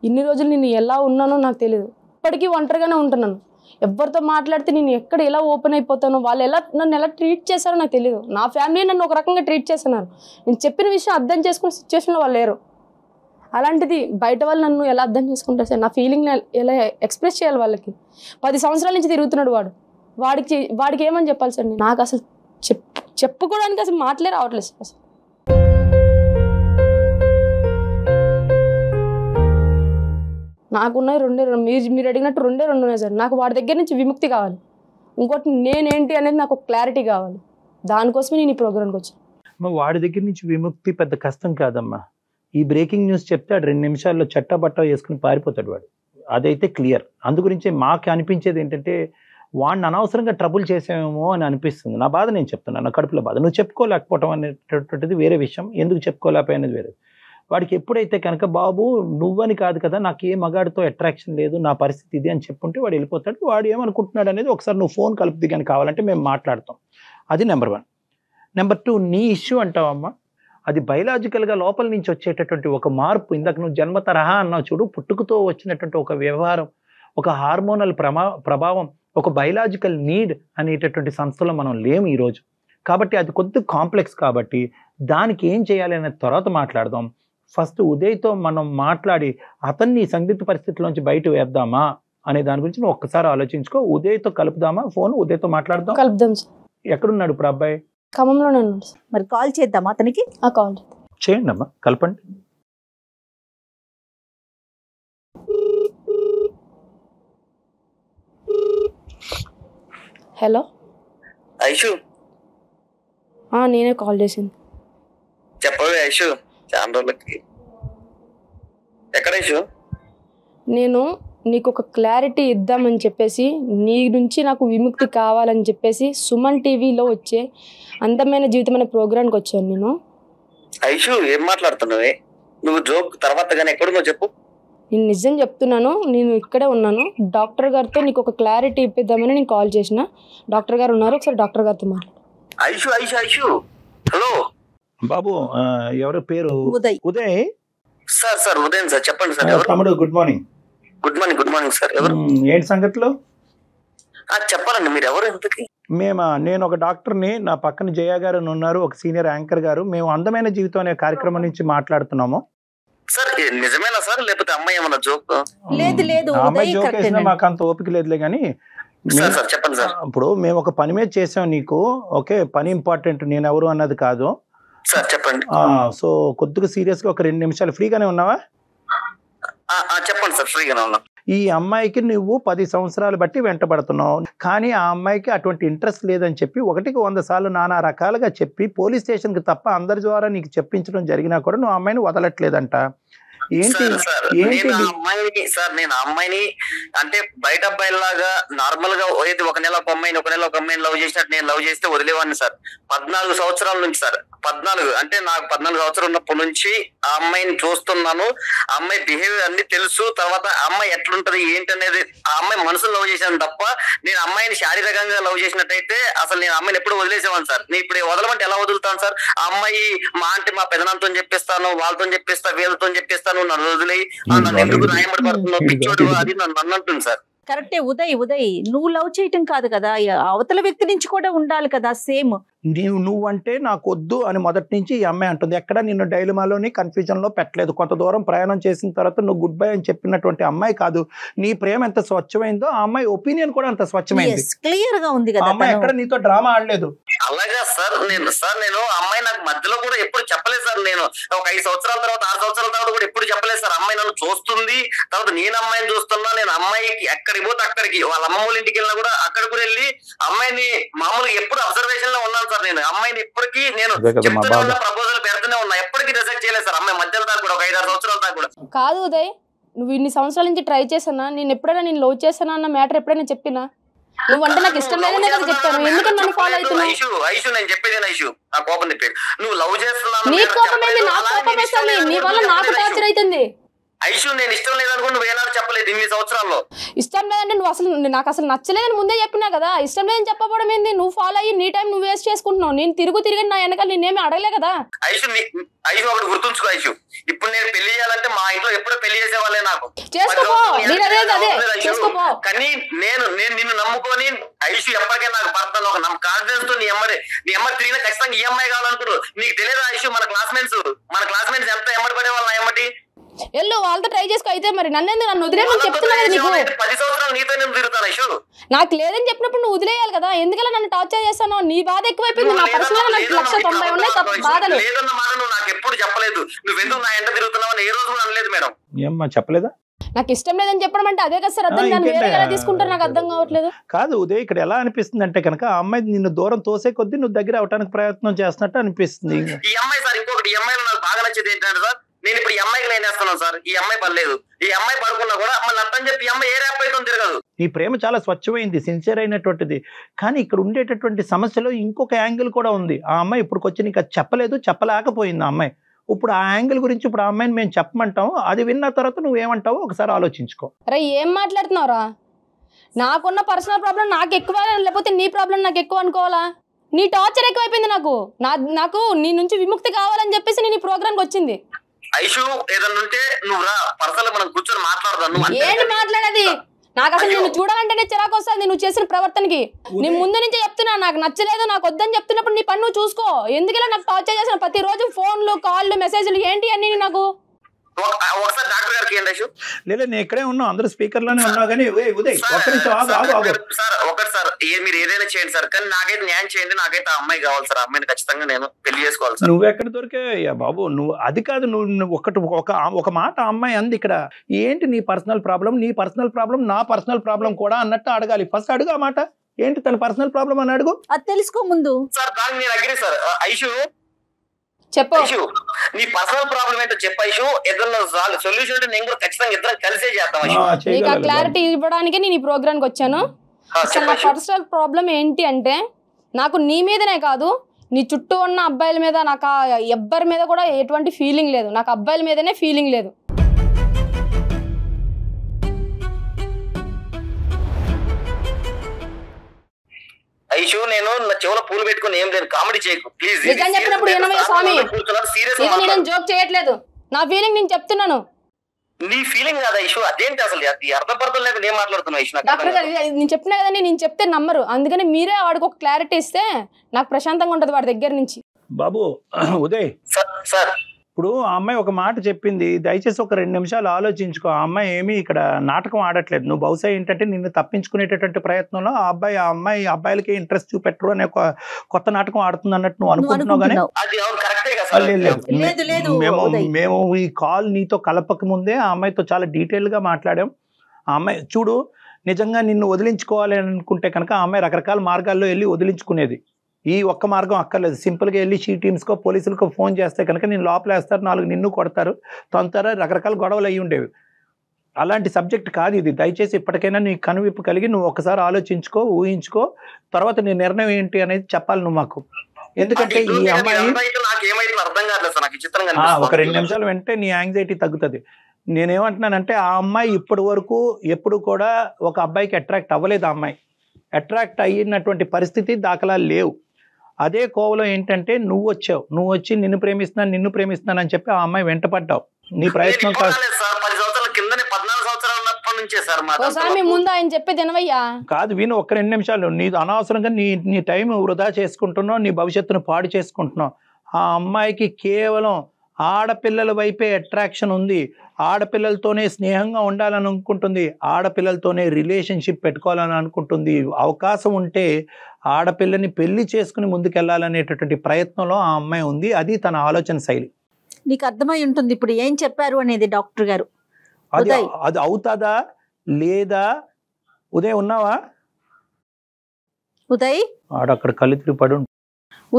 ఇన్ని రోజులు నేను ఎలా ఉన్నానో నాకు తెలియదు. ఇప్పటికీ ఒంటరిగానే ఉంటున్నాను. ఎవరితో మాట్లాడితే నేను ఎక్కడ ఎలా ఓపెన్ అయిపోతానో, వాళ్ళు నన్ను ఎలా ట్రీట్ చేశారో నాకు తెలియదు. నా ఫ్యామిలీ నన్ను ఒక రకంగా ట్రీట్ చేస్తున్నారు. నేను చెప్పిన విషయం అర్థం చేసుకునే సిచ్యువేషన్లో వాళ్ళు లేరు. అలాంటిది బయట వాళ్ళు నన్ను ఎలా అర్థం చేసుకుంటారు సార్? నా ఫీలింగ్ ఎలా ఎక్స్ప్రెస్ చేయాలి వాళ్ళకి? 10 సంవత్సరాల నుంచి తిరుగుతున్నాడు వాడికి ఏమని చెప్పాలి సార్? నాకు అసలు చెప్పుకోవడానికి అసలు మాటలే రావట్లేదు సార్. అసలు నాకున్నది మీరు అడిగినట్టు రెండే ఉన్నాయి సార్. నాకు వాడి దగ్గర నుంచి విముక్తి కావాలి. ఇంకోటి నేనేంటి అనేది నాకు క్లారిటీ కావాలి. దానికోసమే నేను ఈ ప్రోగ్రామ్కి వచ్చాను. వాడి దగ్గర నుంచి విముక్తి పెద్ద కష్టం కాదమ్మా. ఈ బ్రేకింగ్ న్యూస్ చెప్తే 2 నిమిషాల్లో చట్టబట్ట వేసుకుని పారిపోతాడు వాడు, అదైతే క్లియర్. అందుగురించే మాకు అనిపించేది ఏంటంటే వాడిని అనవసరంగా ట్రబుల్ చేసామేమో అని అనిపిస్తుంది. నా బాధ నేను చెప్తున్నాను, నా కడుపులో బాధ. నువ్వు చెప్పుకోలేకపోవటం అనేటటువంటిది వేరే విషయం, ఎందుకు చెప్పుకోలేకపోయినది వేరే. వాడికి ఎప్పుడైతే కనుక బాబు నువ్వని కాదు కదా, నాకు ఏ మగాడితో అట్రాక్షన్ లేదు, నా పరిస్థితి ఇది అని చెప్పుంటే వాడు వెళ్ళిపోతాడు. వాడు ఏమనుకుంటున్నాడు అనేది ఒకసారి నువ్వు ఫోన్ కలుపుది కానీ కావాలంటే మేము మాట్లాడతాం. అది నెంబర్ 1. నెంబర్ 2, నీ ఇష్యూ అంటావమ్మా, అది బయలాజికల్గా లోపల నుంచి వచ్చేటటువంటి ఒక మార్పు. ఇందాక నువ్వు జన్మ తరహా అన్నావు చూడు, పుట్టుకతో వచ్చినటువంటి ఒక వ్యవహారం, ఒక హార్మోనల్ ప్రభావం, ఒక బయలాజికల్ నీడ్ అనేటటువంటి సంస్థలో మనం లేము ఈరోజు. కాబట్టి అది కొద్దిగా కాంప్లెక్స్. కాబట్టి దానికి ఏం చేయాలి అనే తర్వాత మాట్లాడదాం. ఫస్ట్ ఉదయ్తో మనం మాట్లాడి అతన్ని సందిగ్ధ పరిస్థితుల్లోంచి బయట వేద్దామా అనే దాని గురించి నువ్వు ఒక్కసారి ఆలోచించుకో. ఉదయ్తో కలుపుదామా ఫోన్? ఉదయ్తో మాట్లాడదాం. కలుపుదాం సార్. ఎక్కడున్నాడు ఇప్పుడు అబ్బాయి? ఖమ్మంలోనే ఉన్నాడు సార్. మరి కాల్ చేద్దామా అతనికి? కాల్ చేయండి అమ్మా, కలపండి. హలో ఐషు, నేనే కాల్ చేసింది. చెప్పవే ఐషు, చాలా రోజులకి. ఎక్కడ ఐషు? నేను నీకు ఒక క్లారిటీ ఇద్దామని చెప్పేసి, నీ నుంచి నాకు విముక్తి కావాలని చెప్పేసి సుమన్ టీవీలో వచ్చే అందమైన జీవితం అనే ప్రోగ్రామ్కి వచ్చాను నేను. ఐషు, ఏం మాట్లాడుతున్నావే నువ్వు? జోక్ తర్వాత కానీ ఎక్కడున్నావు చెప్పు. నేను నిజం చెప్తున్నాను, నేను ఇక్కడే ఉన్నాను. డాక్టర్ గారితో నీకు ఒక క్లారిటీ ఇప్పిద్దామని నేను కాల్ చేసిన. డాక్టర్ గారు ఉన్నారు, ఒకసారి డాక్టర్ గారితో మాట్లాడు. ఐషు ఐషు ఐషు, హలో బాబు, ఎవరు పేరు? ఉదయ్. ఉదయ్ సార్ ఉదయం సార్, చెప్పండి సార్. ఎవరు? తమ్ముడు, good morning. Good morning sir. ఎవరు? ఏంటి సంగతిలో? చెప్పాలండి, మీరు ఎవరు? ఎంతకి? నేను ఒక డాక్టర్ని, నా పక్కన జయ గారు ఉన్నారు, ఒక సీనియర్ యాంకర్ గారు. మేము అందమైన జీవితం అనే కార్యక్రమం నుంచి మాట్లాడుతున్నాము. సార్ నిజమేనా సార్, లేకపోతే అమ్మాయి ఏమన్నా జోక్? లేదు, అమ్మాయి జోక్ వేసినా మాకు అంత ఓపిక లేదులే కానీ. సార్ చెప్పండి సార్. ఇప్పుడు మేము ఒక పని మీద చేసాం నీకు, ఓకే? పని ఇంపార్టెంట్, నేను ఎవరు అన్నది కాదు సార్. చెప్పండి. సో కొద్దిగా సీరియస్ గా ఒక 2 నిమిషాలు ఫ్రీగానే ఉన్నావా? చెప్పండి సార్, ఫ్రీగానే ఉన్నా. ఈ అమ్మాయికి నువ్వు 10 సంవత్సరాలు బట్టి వెంటబడుతున్నావు, కానీ ఆ అమ్మాయికి అటువంటి ఇంట్రెస్ట్ లేదని చెప్పి 1కి 100 సార్లు నానా రకాలుగా చెప్పి పోలీస్ స్టేషన్కి తప్ప అందరి ద్వారా నీకు చెప్పించడం జరిగినా కూడా నువ్వు అమ్మాయిని వదలట్లేదంట. ఏంటి నేను అమ్మాయిని అంటే బయట అబ్బాయిలాగా నార్మల్ గా ఏది ఒక నెల ఒక అమ్మాయిని లవ్ చేసినట్టు నేను లవ్ చేస్తే వదిలేవాడిని సార్. 14 సంవత్సరాల నుంచి సార్. 14 అంటే నాకు 14 సంవత్సరాలు ఉన్నప్పటి నుంచి ఆ అమ్మాయిని చూస్తున్నాను. ఆ అమ్మాయి బిహేవియర్ అన్ని తెలుసు. తర్వాత ఆ అమ్మాయి ఎట్లుంటది ఏంటి అనేది ఆ అమ్మాయి మనసులో లవ్ చేశాను తప్ప నేను అమ్మాయిని శారీరకంగా లవ్ చేసినట్టయితే అసలు నేను అమ్మాయిని ఎప్పుడు వదిలేసేవాను సార్. నేను ఇప్పుడు వదలమంటే ఎలా వదులుతాను సార్? ఆ అమ్మాయి మా పెదనాంతో చెప్పిస్తాను, వాళ్ళతో చెప్పిస్తా, వీళ్ళతో చెప్పిస్తాను, ఉన్నాడు వదిలేయి నన్ను ఎందుకు రాయమడి పడుతున్నావు పిచ్చోడు అది నన్ను అంటుంది సార్. కరెక్టే ఉదయ్ నువ్వు లవ్ చేయటం కాదు కదా, అవతల వ్యక్తి నుంచి కూడా ఉండాలి కదా సేమ్. నువ్వంటే నాకు వద్దు అని మొదటి నుంచి ఈ అమ్మాయి అంటుంది. ఎక్కడ నిన్ను డైలమాలోని కన్ఫ్యూజన్ లో పెట్టలేదు. కొంత దూరం ప్రయాణం చేసిన తర్వాత నువ్వు గుడ్ బై అని చెప్పినటువంటి అమ్మాయి కాదు. నీ ప్రేమ ఎంత స్వచ్ఛమైందో ఆ అమ్మాయి ఒపీనియన్ కూడా అంత స్వచ్ఛమైంది. క్లియర్ గా ఉంది కదా. అమ్మాయి ఎక్కడ నీతో డ్రామా ఆడలేదు. అలాగా సార్ నేను అమ్మాయి నాకు మధ్యలో కూడా ఎప్పుడు చెప్పలేదు సార్. నేను ఒక 5 సంవత్సరాల తర్వాత 6 సంవత్సరాల తర్వాత కూడా ఎప్పుడు చెప్పలేదు సార్. అమ్మాయి నన్ను చూస్తుంది, తర్వాత నేను అమ్మాయిని చూస్తున్నా. నేను అమ్మాయికి ఎక్కడికి పోతే అక్కడికి, వాళ్ళ అమ్మమ్మ వాళ్ళ ఇంటికి వెళ్ళినా కూడా అక్కడ కూడా వెళ్ళి అమ్మాయిని మామూలుగా ఎప్పుడు అబ్జర్వేషన్ లో ఉన్నాను సార్. నేను అమ్మాయిని ఎప్పటికీ నేను చెప్తూనే ఉన్నా, ప్రపోజల్ పెడుతూనే ఉన్నా, ఎప్పటికీ రిజెక్ట్ చేయలేదు సార్. అమ్మాయి మధ్యలో దాకా కూడా ఒక 5-6 సంవత్సరాల దాకా కూడా. కాదు ఉదయ్, నువ్వు ఇన్ని సంవత్సరాల నుంచి ట్రై చేసానా, నేను ఎప్పుడైనా నేను లవ్ చేసానా అన్న మ్యాటర్ ఎప్పుడైనా చెప్పినా? నువ్వు అంటే నాకు ఇష్టం లేదనే కదా చెప్తాను. ఎందుకని నన్ను ఫాలో అవుతున్నావు? ఐషు నేను చెప్పేది ఐషు, నా కోపం తిప్పేది. నువ్వు లవ్ చేస్తున్నావు, నీ కోపం ఏంది? నా కోపం వేస్తుంది. నీ వల్ల నాకు టార్చర్ అవుతుంది. ఐషు నేను ఇష్టం లేదనుకుని నువ్వు ఏనాడు చెప్పలేదు ఇన్ని సంవత్సరాల్లో. ఇష్టం లేదంటే నువ్వు అసలు నాకు అసలు నచ్చలేదని ముందే చెప్పినా కదా. ఇష్టం లేదని చెప్పబడం ఏంది? నువ్వు ఫాలో అయ్యి నీ టైం నువ్వు వేస్ట్ చేసుకుంటున్నావు. నేను తిరిగి నా వెనకాల నేనేమి అడగలే కదా. ఐషు ఒకటి గుర్తుంచుకో ఐషు, ఇప్పుడు నేను పెళ్లి చేయాలంటే మా ఇంట్లో ఎప్పుడో పెళ్లి చేసేవాళ్ళే నాకు. చేసుకోపో, చేసుకోపో. కానీ నేను నిన్ను నమ్ముకొని ఐషు ఎప్పటికైనా నాకు పడతాను ఒక కాన్ఫిడెన్స్ తో నీ అమ్మ తిరిగిన ఖచ్చితంగా ఈ అమ్మాయి కావాలనుకున్నావు. నీకు తెలియదు ఐషు, మన క్లాస్మేట్స్ ఎంత ఎమ్మడి పడే వాళ్ళు ఎమ్మటి ఎల్లు వాళ్ళతో ట్రై చేసుకో. అయితే మరి నన్ను వదిలేయని చెప్తున్నా కదా నీకు. 10 సంవత్సరాలు నీతో నేను తిరుగుతాను ఐషు. నాకు లేదని చెప్పినప్పుడు నువ్వు వదిలేయాలి కదా. ఎందుకలా నన్ను టార్చర్ చేస్తాను? నీ బాధ ఎక్కువైపోయింది. నా పర్సనల్ నాకు 190 ఉన్నాయి బాధలు. లేదన్న మాట నువ్వు నాకు ఎప్పుడు చెప్పలేదు. నువ్వెందుకు నా ఎంట తిరుగుతున్నావు అని ఏ రోజు కూడా అనలేదు మేడం. ఏమ్మా చెప్పలేదా? నాకు ఇష్టం లేదని చెప్పడం అంటే అదే కదా సార్ అర్థం. దాన్ని వేరే ఎలా తీసుకుంటారు నాకు అర్థం కావట్లేదు. కాదు ఉదయ్, ఇక్కడ ఎలా అనిపిస్తుంది అంటే కనుక ఆ అమ్మాయి నిన్ను దూరం తోసే కొద్దీ నువ్వు దగ్గర అవడానికి ప్రయత్నం చేస్తున్నట్టు అనిపిస్తుంది. ఈ అమ్మాయి సార్ ఇంకొకటి, ఈ అమ్మాయిలో నాకు బాగా నచ్చేది ఏంటంటే సార్, నేను ఇప్పుడు ఈ అమ్మాయికి లైన్ వేస్తున్నాను సార్. ఈ అమ్మాయి పర్లేదు, ఈ అమ్మాయి పడుకున్నా కూడా మళ్ళీ అర్థం చెప్పి ఈ అమ్మాయి ఏ ర్యాప్ అయితే తిరగదు. నీ ప్రేమ చాలా స్వచ్ఛమైంది, సిన్సియర్ అయినటువంటిది. కానీ ఇక్కడ ఉండేటటువంటి సమస్యలో ఇంకొక యాంగిల్ కూడా ఉంది. ఆ అమ్మాయి ఇప్పుడు వచ్చి నీకు చెప్పలేదు, చెప్పలేకపోయింది ఆ అమ్మాయి. ఇప్పుడు ఆ యాంగిల్ గురించి ఇప్పుడు ఆ అమ్మాయిని మేము చెప్పమంటాం. అది విన్న తర్వాత నువ్వేమంటావో ఒకసారి ఆలోచించుకో. అరే ఏం మాట్లాడుతున్నావురా? నాకున్న పర్సనల్ ప్రాబ్లం నాకు ఎక్కువ, లేకపోతే నీ ప్రాబ్లం నాకు ఎక్కువ అనుకోవాలా? నీ టార్చర్ ఎక్కువైపోయింది. నాకు నీ నుంచి విముక్తి కావాలని చెప్పేసి నేను ఈ ప్రోగ్రామ్కి వచ్చింది. ఐషు ఏదన్నా ఉంటే నువ్వు రా, పర్సనల్ మనం కూర్చొని మాట్లాడదాం. ఏంటి మాట్లాడేది? నాకు అసలు నిన్ను చూడాలంటేనే చిరాకు వస్తుంది నువ్వు చేసిన ప్రవర్తనకి. నేను ముందు నుంచే చెప్తున్నా నాకు నచ్చలేదు, నాకు వద్దని చెప్తున్నప్పుడు నీ పని నువ్వు చూసుకో. ఎందుకలా నాకు టార్చర్ చేసిన ప్రతిరోజు ఫోన్లు, కాళ్ళు, మెసేజ్లు ఏంటి అన్ని నాకు? ఒకసారి డాక్టర్ గారికి లేదా నేను ఇక్కడే ఉన్నావు, అందరూ స్పీకర్ లోనే ఉన్నావు. కానీ ఉదయ్ సార్ ఒకటి సార్, మీరు ఏదైనా చేయండి సార్, కానీ నాకైతే న్యాయం చేయండి. నాకైతే ఆ అమ్మాయి కావాలి సార్. అమ్మాయిని ఖచ్చితంగా నేను పెళ్లి చేసుకోవాలి సార్. నువ్వు ఎక్కడ దొరికే బాబు? నువ్వు అది కాదు, నువ్వు ఒక మాట అమ్మాయి అంది ఇక్కడ. ఏంటి నీ పర్సనల్ ప్రాబ్లం, నా పర్సనల్ ప్రాబ్లం కూడా అన్నట్టు అడగాలి. ఫస్ట్ అడుగు ఆ మాట. ఏంటి తన పర్సనల్ ప్రాబ్లం అని అడుగు. అది తెలుసుకో ముందు. సార్ దానికి నేను అగ్రీ సార్. ఐషు చెప్పు, నీ పర్సనల్ ప్రాబ్లం ఏంటో చెప్పు ఐషు. ఏదన్నా సొల్యూషన్ అంటే నేను కూడా ఖచ్చితంగా ఇద్దరం కలిసే చేద్దాం. నీకు ఆ క్లారిటీ ఇవ్వడానికి నేను ఈ ప్రోగ్రామ్కి వచ్చాను. అసలు నా పర్సనల్ ప్రాబ్లం ఏంటి అంటే, నాకు నీ మీదనే కాదు, నీ చుట్టూ ఉన్న అబ్బాయిల మీద, నాకు ఎవ్వరి మీద కూడా ఎటువంటి ఫీలింగ్ లేదు. నాకు అబ్బాయిల మీదనే ఫీలింగ్ లేదు. ఐషు నేను నా చెవులో పూలు పెట్టుకుని ఏం లేదు, కామెడీ చేయకు ప్లీజ్. నిజం చెప్పినప్పుడు ఏమయ్యా స్వామి, నేను జోక్ చేయట్లేదు. నా ఫీలింగ్ నేను చెప్తున్నాను. నీ ఫీలింగ్ కాదు ఐషు, అదేంటి అసలు అర్థం పడతం లేకుండా ఏం మాట్లాడుతున్నావు ఐషు? డాక్టర్ గారు నేను చెప్పినా కదండి, నేను చెప్తే నమ్మరు. అందుకని మీరే వాడికి ఒక క్లారిటీ ఇస్తే నాకు ప్రశాంతంగా ఉంటది వాడి దగ్గర నుంచి. బాబు ఉదయ్ సార్, ఇప్పుడు ఆ అమ్మాయి ఒక మాట చెప్పింది, దయచేసి ఒక 2 నిమిషాలు ఆలోచించుకో. ఆ అమ్మాయి ఏమీ ఇక్కడ నాటకం ఆడట్లేదు. నువ్వు బహుశా ఏంటంటే నిన్ను తప్పించుకునేటటువంటి ప్రయత్నంలో ఆ అబ్బాయిలకి ఇంట్రెస్ట్ చూపెట్టరు అనే ఒక కొత్త నాటకం ఆడుతుంది అన్నట్టు నువ్వు అనుకుంటున్నావు. కానీ మేము ఈ కాల్ నీతో కలపక ముందే ఆ అమ్మాయితో చాలా డీటెయిల్ గా మాట్లాడాం. ఆ అమ్మాయి చూడు, నిజంగా నిన్ను వదిలించుకోవాలి అనుకుంటే కనుక ఆ అమ్మాయి రకరకాల మార్గాల్లో వెళ్ళి వదిలించుకునేది. ఈ ఒక్క మార్గం అక్కర్లేదు. సింపుల్గా వెళ్ళి షీ టీమ్స్కో పోలీసులకో ఫోన్ చేస్తే కనుక నేను లోపలేస్తారు, 4 నిన్ను కొడతారు, తొందర రకరకాల గొడవలు అయ్యి ఉండేవి. అలాంటి సబ్జెక్ట్ కాదు ఇది. దయచేసి ఇప్పటికైనా నీ కనువిప్పు కలిగి నువ్వు ఒకసారి ఆలోచించుకో, ఊహించుకో, తర్వాత నీ నిర్ణయం ఏంటి అనేది చెప్పాలి నువ్వు మాకు. ఎందుకంటే ఈ అమ్మాయి ఒక 2 నిమిషాలు వెంటనే నీ యాంగ్జైటీ తగ్గుతుంది. నేనేమంటున్నానంటే ఆ అమ్మాయి ఇప్పటి వరకు ఎప్పుడు కూడా ఒక అబ్బాయికి అట్రాక్ట్ అవ్వలేదు. ఆ అమ్మాయి అట్రాక్ట్ అయినటువంటి పరిస్థితి దాఖలాలు లేవు. అదే కోవలో ఏంటంటే నువ్వు వచ్చి నిన్ను ప్రేమిస్తున్నాను అని చెప్పి ఆ అమ్మాయి వెంటపడ్డావు. నీ ప్రయత్నం నేను ఇప్పుడు రాలేదు సార్, 10 సంవత్సరాల కిందనే 14 సంవత్సరాలు ఉన్నప్పటి నుంచే సార్ మా ఓసారి మీ ముందు ఆయన చెప్పేది వినవయ్యా. కాదు విను, ఒక్క 2 నిమిషాలు. నీ అనవసరంగా నీ టైం వృధా చేసుకుంటున్నావు, నీ భవిష్యత్తును పాడు చేసుకుంటున్నావు. ఆ అమ్మాయికి కేవలం ఆడపిల్లల వైపే అట్రాక్షన్ ఉంది, ఆడపిల్లలతోనే స్నేహంగా ఉండాలని అనుకుంటుంది, ఆడపిల్లలతోనే రిలేషన్షిప్ పెట్టుకోవాలని అనుకుంటుంది. అవకాశం ఉంటే ఆడపిల్లని పెళ్లి చేసుకుని ముందుకెళ్లాలనేటటువంటి ప్రయత్నంలో ఆ అమ్మాయి ఉంది. అది తన ఆలోచన శైలి. నీకు అర్థమై ఉంటుంది ఇప్పుడు ఏం చెప్పారు అనేది డాక్టర్ గారు. అది అవుతుందా లేదా? ఉదయ్ ఉన్నావా? ఉదయ్ ఆడక్కడ కళ్ళు తిరిగి పడు.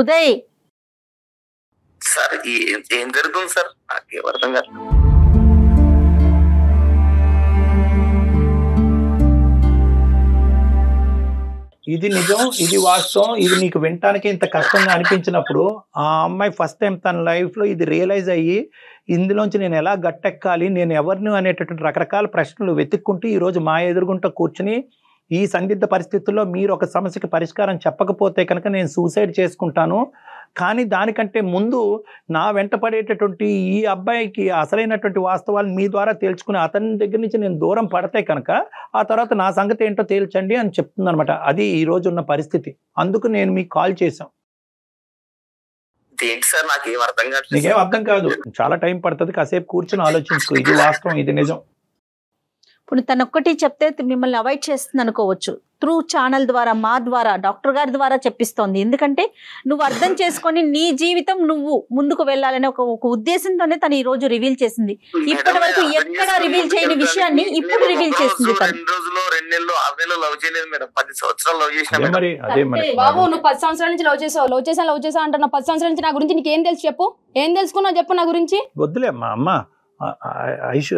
ఉదయ్ సార్ ఏం జరుగుతుంది సార్ నాకేం అర్థం కాదు. ఇది నిజం, ఇది వాస్తవం. ఇది నీకు వినటానికి ఇంత కష్టంగా అనిపించినప్పుడు ఆ అమ్మాయి ఫస్ట్ టైం తన లైఫ్లో ఇది రియలైజ్ అయ్యి ఇందులోంచి నేను ఎలా గట్టెక్కాలి, నేను ఎవరిని అనేటటువంటి రకరకాల ప్రశ్నలు వెతుక్కుంటూ ఈరోజు మా ఎదురుగుంట కూర్చుని ఈ సందిగ్ధ పరిస్థితుల్లో మీరు ఒక సమస్యకి పరిష్కారం చెప్పకపోతే కనుక నేను సూసైడ్ చేసుకుంటాను, కానీ దానికంటే ముందు నా వెంట పడేటటువంటి ఈ అబ్బాయికి అసలైనటువంటి వాస్తవాలు మీ ద్వారా తేల్చుకుని అతని దగ్గర నుంచి నేను దూరం పడితే కనుక ఆ తర్వాత నా సంగతి ఏంటో తేల్చండి అని చెప్తుంది అనమాట. అది ఈ రోజు ఉన్న పరిస్థితి. అందుకు నేను మీకు కాల్ చేశాం. ఏంటి సార్ నాకేం అర్థం కాదు. నీకేం అర్థం కాదు, చాలా టైం పడుతుంది, కాసేపు కూర్చొని ఆలోచించుకో. ఇది వాస్తవం, ఇది నిజం. ఇప్పుడు తనొక్కటి చెప్తే మిమ్మల్ని అవాయిడ్ చేస్తుంది అనుకోవచ్చు. త్రూ ఛానల్ ద్వారా, మా ద్వారా, డాక్టర్ గారి ద్వారా చెప్పిస్తోంది. ఎందుకంటే నువ్వు అర్థం చేసుకొని నీ జీవితం నువ్వు ముందుకు వెళ్ళాలనే ఒక ఉద్దేశంతోనే తను ఈ రోజు రివీల్ చేసింది. ఇప్పటి వరకు ఎక్కడ రివీల్ చేయని విషయాన్ని ఇప్పుడు రివీల్ చేసింది. 2 రోజులు 2 నెలలు 6 నెలలు లవ్ చేయలేదు మేడం, 10 సంవత్సరాలు లవ్ చేసిన. బాబు నువ్వు 10 సంవత్సరాల నుంచి లవ్ చేసా అంటున్నా. 10 సంవత్సరాల నుంచి నా గురించి నీకు ఏం తెలుసు చెప్పు, ఏం తెలుసుకున్నావు చెప్పు నా గురించి. వద్దులే మా అమ్మ. ఐషు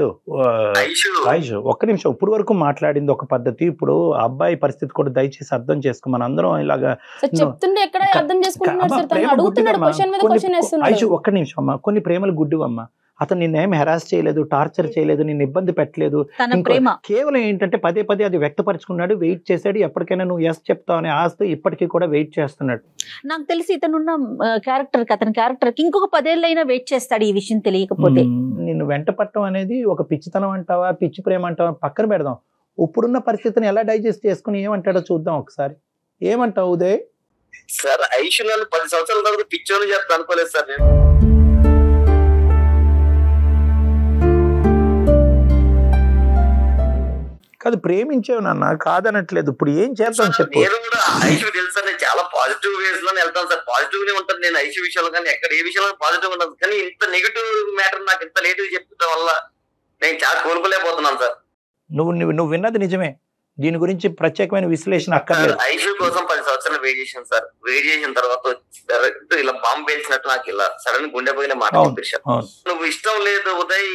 ఒక్క నిమిషం. ఇప్పుడు వరకు మాట్లాడింది ఒక పద్ధతి, ఇప్పుడు అబ్బాయి పరిస్థితి కూడా దయచేసి అర్థం చేసుకో. మన అందరం ఇలాగా చెప్తుండే ఎక్కడ అర్థం చేసుకుంటున్నాడు, అడుగుతున్నాడు, క్వశ్చన్ మీద క్వశ్చన్ వేస్తున్నాడు. ఐషు ఒక్క నిమిషం అమ్మా. కొన్ని ప్రేమలు గుడ్డివమ్మా. అతను నిన్నేం హెరాస్ చేయలేదు, టార్చర్ చేయలేదు, నిన్ను ఇబ్బంది పెట్టలేదు. కేవలం ఏంటంటే పదే పదే అది వ్యక్తపరుచుకున్నాడు, వెయిట్ చేశాడు. ఎప్పటికైనా నువ్వు ఎస్ చెప్తావు అనే ఆస్తి ఇప్పటికీ కూడా వెయిట్ చేస్తున్నాడు. నాకు తెలిసి ఇతనున్న అతని క్యారెక్టర్ కి ఇంకొక 10 ఏళ్ళైనా వెయిట్ చేస్తాడు ఈ విషయం తెలియకపోతే. నిన్ను వెంట పట్టడం అనేది ఒక పిచ్చితనం అంటావా, పిచ్చి ప్రేమ అంటావా పక్కన పెడదాం. ఇప్పుడున్న పరిస్థితిని ఎలా డైజెస్ట్ చేసుకుని ఏమంటాడో చూద్దాం ఒకసారి. ఏమంటావు ఉదయ్? సార్ ఐషు నన్ను 10 సంవత్సరాల తర్వాత పిచ్చోని చెప్తా అనుకోలేదు సార్ నేను. కాదు ప్రేమించేవు నాన్న, కాదనట్లేదు. ఇప్పుడు ఏం చేద్దాం చెప్పు. నేను కూడా ఐషు తెలుసా, నేను చాలా పాజిటివ్ వేస్ లోనే వెళ్తాను సార్. పాజిటివ్ గానే ఉంటాను నేను ఐషు విషయంలో, కానీ ఎక్కడ ఏ విషయంలో పాజిటివ్ ఉంటాను. కానీ ఇంత నెగిటివ్ మ్యాటర్ నాకు ఇంత లేట్ చెప్పడం వల్ల నేను చాలా కోలుకోలేకపోతున్నాను సార్. నువ్వు విన్నది నిజమే, దీని గురించి ప్రత్యేకమైన విశ్లేషణ అక్కర్లేదు. ఐషు కోసం 10 సంవత్సరాలు వెయిట్ చేశాను సార్. వెయిట్ చేసిన తర్వాత ఇలా బాంబు పేల్చినట్టు నాకు ఇలా సడన్ గుండె పోయిన మాట పంపించాను. నువ్వు ఇష్టం లేదు ఉదయ్,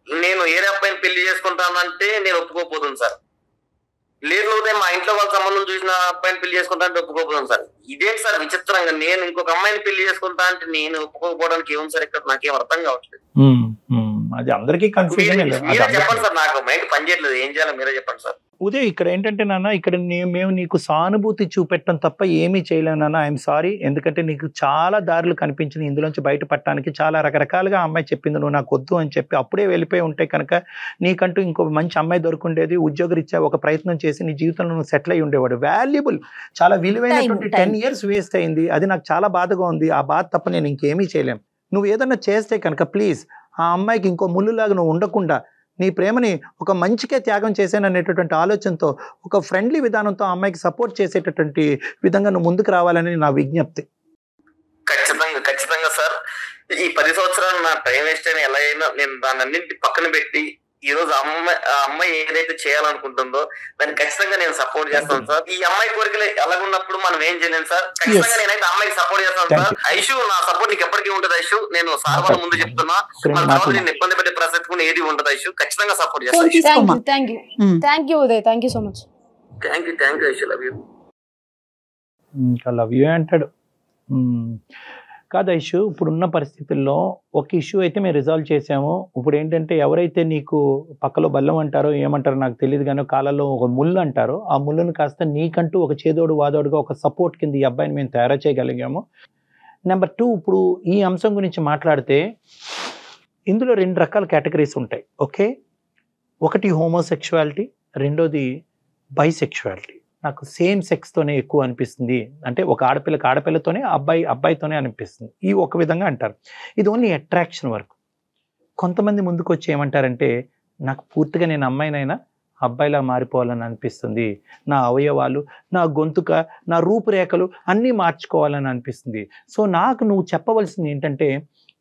నేను ఏరే అబ్బాయిని పెళ్లి చేసుకుంటానంటే నేను ఒప్పుకోపోతుంది సార్. లేదు ఉదయం మా ఇంట్లో వాళ్ళ సంబంధం చూసిన అబ్బాయిని పెళ్లి చేసుకుంటా అంటే ఒప్పుకోపోతుంది సార్. ఇదేంటి సార్ విచిత్రంగా, నేను ఇంకొక అమ్మాయిని పెళ్లి చేసుకుంటా అంటే నేను ఒప్పుకోకపోవడానికి ఏముంది సార్ ఇక్కడ, నాకేం అర్థం కావట్లేదు. అది అందరికీ కన్ఫ్యూజన్. మీరే చెప్పండి సార్, నాకు మైండ్ పనిచేయట్లేదు, ఏం చేయాలో మీరే చెప్పండి సార్. ఉదయ్ ఇక్కడ ఏంటంటే నాన్న, ఇక్కడ మేము నీకు సానుభూతి చూపెట్టడం తప్ప ఏమీ చేయలేము నాన్న. I'm sorry. ఎందుకంటే నీకు చాలా దారులు కనిపించింది ఇందులోంచి బయటపడటానికి. చాలా రకరకాలుగా అమ్మాయి చెప్పింది, నువ్వు నాకు వద్దు అని చెప్పి అప్పుడే వెళ్ళిపోయి ఉంటే కనుక నీకంటూ ఇంకో మంచి అమ్మాయి దొరుకుండేది. ఉద్యోగరీత్యా ఒక ప్రయత్నం చేసి నీ జీవితంలో నువ్వు సెటిల్ అయ్యి ఉండేవాడు. వాల్యుబుల్, చాలా విలువైనటువంటి 10 years వేస్ట్ అయింది. అది నాకు చాలా బాధగా ఉంది. ఆ బాధ తప్ప నేను ఇంకేమీ చేయలేం. నువ్వు ఏదన్నా చేస్తే కనుక ప్లీజ్ ఆ అమ్మాయికి ఇంకో ముళ్ళులాగా నువ్వు ఉండకుండా నీ ప్రేమని ఒక మంచికే త్యాగం చేశాననేటటువంటి ఆలోచనతో ఒక ఫ్రెండ్లీ విధానంతో ఆ అమ్మాయికి సపోర్ట్ చేసేటటువంటి విధంగా నువ్వు ముందుకు రావాలని నా విజ్ఞప్తి. ఖచ్చితంగా సార్. ఈ 10 సంవత్సరాలు నా టైం వేస్ట్ అయినా ఎలా అయినా నేను దాన్ని అన్నింటి పక్కన పెట్టి ఈ రోజు అమ్మాయి ఏదైతే చేయాలనుకుంటుందో దాన్ని ఖచ్చితంగా నేను సపోర్ట్ చేస్తాను సార్. ఈ అమ్మాయి కోరికలు ఎలాగున్నప్పుడు మనం ఏం చేయలేము సార్. ఖచ్చితంగా నేనైతే అమ్మాయికి సపోర్ట్ చేస్తాను సార్. ఐషు నా సపోర్ట్ నీకు ఎప్పటికీ ఉంటుంది ఐషు. నేను సార్ వాళ్ళ ముందు చెప్తున్నా, మన తర్వాత నేను ఇబ్బంది పెట్టే ప్రసక్తి కూడా ఏది ఉంటుంది ఐషు. ఖచ్చితంగా సపోర్ట్ చేస్తాను. Thank you Uday, thank you so much. Thank you Aishu, love you. ఇంకా లవ్ యూ అంటాడు. కాదు ఐషు, ఇప్పుడున్న పరిస్థితుల్లో ఒక ఇష్యూ అయితే మేము రిజాల్వ్ చేసాము. ఇప్పుడు ఏంటంటే ఎవరైతే నీకు పక్కలో బల్లం అంటారో ఏమంటారో నాకు తెలియదు, కానీ కాలంలో ఒక ముళ్ళు అంటారో ఆ ముళ్ళును కాస్త నీకంటూ ఒక చేదోడు వాదోడుగా ఒక సపోర్ట్ కింద ఈ అబ్బాయిని మేము తయారు చేయగలిగాము. నెంబర్ 2, ఇప్పుడు ఈ అంశం గురించి మాట్లాడితే ఇందులో 2 రకాల కేటగిరీస్ ఉంటాయి. ఓకే, ఒకటి హోమోసెక్షువాలిటీ, రెండోది బైసెక్షువాలిటీ. నాకు సేమ్ సెక్స్తోనే ఎక్కువ అనిపిస్తుంది అంటే ఒక ఆడపిల్లకి ఆడపిల్లతోనే, అబ్బాయితోనే అనిపిస్తుంది, ఈ ఒక విధంగా అంటారు. ఇది ఓన్లీ అట్రాక్షన్ వరకు. కొంతమంది ముందుకు వచ్చి ఏమంటారంటే నాకు పూర్తిగా నేను అమ్మాయినైనా అబ్బాయిలా మారిపోవాలని అనిపిస్తుంది, నా అవయవాలు, నా గొంతుక, నా రూపురేఖలు అన్నీ మార్చుకోవాలని అనిపిస్తుంది. సో నాకు నువ్వు చెప్పవలసింది ఏంటంటే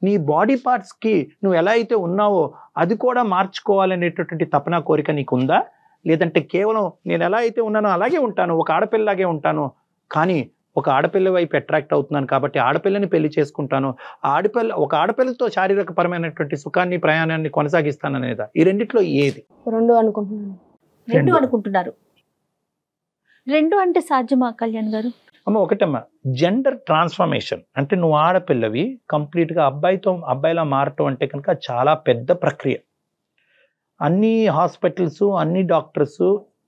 నీ బాడీ పార్ట్స్కి నువ్వు ఎలా అయితే ఉన్నావో అది కూడా మార్చుకోవాలనేటటువంటి తపన కోరిక నీకు ఉందా, లేదంటే కేవలం నేను ఎలా అయితే ఉన్నానో అలాగే ఉంటాను, ఒక ఆడపిల్లలాగే ఉంటాను, కానీ ఒక ఆడపిల్ల వైపు అట్రాక్ట్ అవుతున్నాను కాబట్టి ఆడపిల్లని పెళ్లి చేసుకుంటాను, ఒక ఆడపిల్లతో శారీరక పరమైనటువంటి సుఖాన్ని ప్రయాణాన్ని కొనసాగిస్తాను అనేదా? ఈ రెండిట్లో ఏది? రెండు అనుకుంటున్నాను. రెండు అనుకుంటున్నారు. రెండు అంటే సాధ్యమా కళ్యాణ్ గారు? ఒకటమ్మా, జెండర్ ట్రాన్స్ఫర్మేషన్ అంటే నువ్వు ఆడపిల్లవి కంప్లీట్గా అబ్బాయిలా మారటం అంటే కనుక చాలా పెద్ద ప్రక్రియ. అన్ని హాస్పిటల్స్, అన్ని డాక్టర్స్,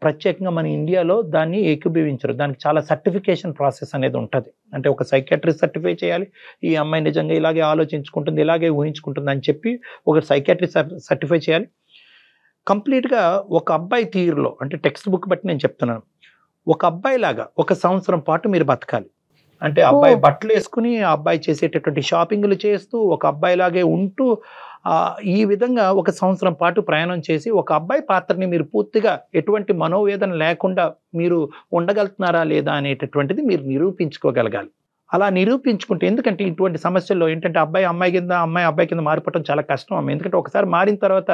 ప్రత్యేకంగా మన ఇండియాలో దాన్ని ఏకీభవించరు. దానికి చాలా సర్టిఫికేషన్ ప్రాసెస్ అనేది ఉంటుంది. అంటే ఒక సైకాట్రిస్ట్ సర్టిఫై చేయాలి, ఈ అమ్మాయి నిజంగా ఇలాగే ఆలోచించుకుంటుంది, ఇలాగే ఊహించుకుంటుంది అని చెప్పి ఒక సైకాట్రిస్ట్ సర్టిఫై చేయాలి. కంప్లీట్గా ఒక అబ్బాయి తీరులో అంటే టెక్స్ట్ బుక్ బట్టి నేను చెప్తున్నాను, ఒక అబ్బాయి లాగా 1 సంవత్సరం పాటు మీరు బతకాలి. అంటే అబ్బాయి బట్టలు వేసుకుని, ఆ అబ్బాయి చేసేటటువంటి షాపింగ్లు చేస్తూ, ఒక అబ్బాయి లాగే ఉంటూ, ఈ విధంగా 1 సంవత్సరం పాటు ప్రయాణం చేసి ఒక అబ్బాయి పాత్రని మీరు పూర్తిగా ఎటువంటి మనోవేదన లేకుండా మీరు ఉండగలుగుతున్నారా లేదా అనేటటువంటిది మీరు నిరూపించుకోగలగాలి. అలా నిరూపించుకుంటే, ఎందుకంటే ఇటువంటి సమస్యల్లో ఏంటంటే అమ్మాయి కింద, అమ్మాయి అబ్బాయి కింద మారిపోవడం చాలా కష్టం అమ్మ. ఎందుకంటే ఒకసారి మారిన తర్వాత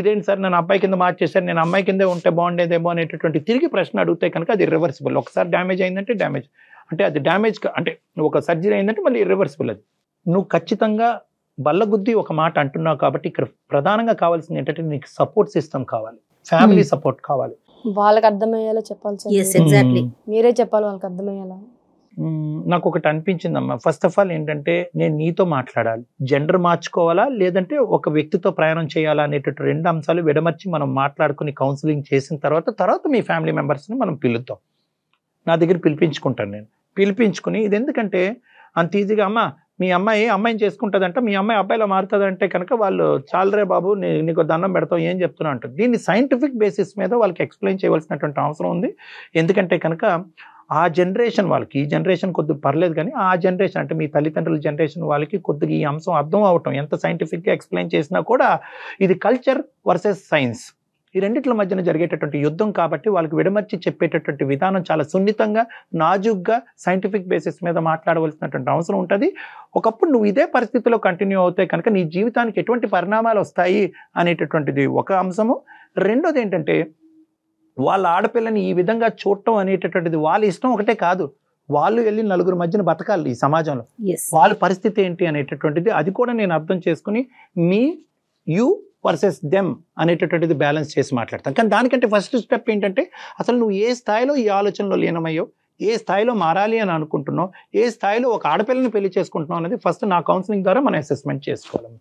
ఇదేంటి సార్ నన్ను అబ్బాయి కింద మార్చేశారు, నేను అమ్మాయి కిందే ఉంటే బాగుండేదేమో అనేటటువంటి తిరిగి ప్రశ్న అడిగితే కనుక అది రివర్సిబుల్. ఒకసారి డ్యామేజ్ అయిందంటే డ్యామేజ్ అంటే అది డ్యామేజ్ అంటే ఒక సర్జరీ అయిందంటే మళ్ళీ ఇర్రివర్సిబుల్. అది నువ్వు ఖచ్చితంగా బల్లగుద్ది ఒక మాట అంటున్నావు కాబట్టి ఇక్కడ ప్రధానంగా కావాల్సింది ఏంటంటే నీకు సపోర్ట్ సిస్టమ్ కావాలి, ఫ్యామిలీ సపోర్ట్ కావాలి. వాళ్ళకి అర్థమయ్యేలా చెప్పాలి సార్. Yes, exactly. మీరే చెప్పాలి వాళ్ళకి అర్థమయ్యేలా. నాకు ఒకటి అనిపించిందమ్మా, ఫస్ట్ ఆఫ్ ఆల్ ఏంటంటే నేను నీతో మాట్లాడాలి, జెండర్ మార్చుకోవాలా లేదంటే ఒక వ్యక్తితో ప్రయాణం చేయాలా అనేటటువంటి 2 అంశాలు విడమర్చి మనం మాట్లాడుకుని కౌన్సిలింగ్ చేసిన తర్వాత మీ ఫ్యామిలీ మెంబర్స్ని మనం పిలుద్దాం. నా దగ్గర పిలిపించుకుంటాను, నేను పిలిపించుకుని ఇది ఎందుకంటే అంత ఈజీగా మీ అమ్మాయిని చేసుకుంటుందంట, మీ అమ్మాయి అబ్బాయిలా మారుతుందంటే కనుక వాళ్ళు చాలరే బాబు నీకు దండం పెడతావు ఏం చెప్తున్నా అంటారు. దీన్ని సైంటిఫిక్ బేసిస్ మీద వాళ్ళకి ఎక్స్ప్లెయిన్ చేయవలసినటువంటి అవసరం ఉంది. ఎందుకంటే కనుక ఆ జనరేషన్ వాళ్ళకి, ఈ జనరేషన్ కొద్దిగా పర్లేదు కానీ ఆ జనరేషన్ అంటే మీ తల్లిదండ్రుల జనరేషన్ వాళ్ళకి కొద్దిగా ఈ అంశం అర్థం అవటం, ఎంత సైంటిఫిక్గా ఎక్స్ప్లెయిన్ చేసినా కూడా ఇది కల్చర్ వర్సెస్ సైన్స్, ఈ రెండిట్ల మధ్యన జరిగేటటువంటి యుద్ధం కాబట్టి వాళ్ళకి విడమర్చి చెప్పేటటువంటి విధానం చాలా సున్నితంగా, నాజుగ్గా, సైంటిఫిక్ బేసిస్ మీద మాట్లాడవలసినటువంటి అవసరం ఉంటుంది. ఒకప్పుడు నువ్వు ఇదే పరిస్థితిలో కంటిన్యూ అవుతే కనుక నీ జీవితానికి ఎటువంటి పరిణామాలు వస్తాయి అనేటటువంటిది ఒక అంశము. రెండోది ఏంటంటే వాళ్ళ ఆడపిల్లని ఈ విధంగా చూడటం అనేటటువంటిది వాళ్ళ ఇష్టం ఒకటే కాదు, వాళ్ళు వెళ్ళి 4 మధ్యన బతకాలి ఈ సమాజంలో, వాళ్ళ పరిస్థితి ఏంటి అనేటటువంటిది అది కూడా నేను అర్థం చేసుకుని యూ వర్సెస్ దెమ్ అనేటటువంటిది బ్యాలెన్స్ చేసి మాట్లాడతాను. కానీ దానికంటే ఫస్ట్ స్టెప్ ఏంటంటే అసలు నువ్వు ఏ స్థాయిలో ఈ ఆలోచనలో లీనమయ్యో, ఏ స్థాయిలో మారాలి అని అనుకుంటున్నావు, ఏ స్థాయిలో ఒక ఆడపిల్లని పెళ్లి చేసుకుంటున్నావు అనేది ఫస్ట్ నా కౌన్సిలింగ్ ద్వారా మనం అసెస్మెంట్ చేసుకోవాలి.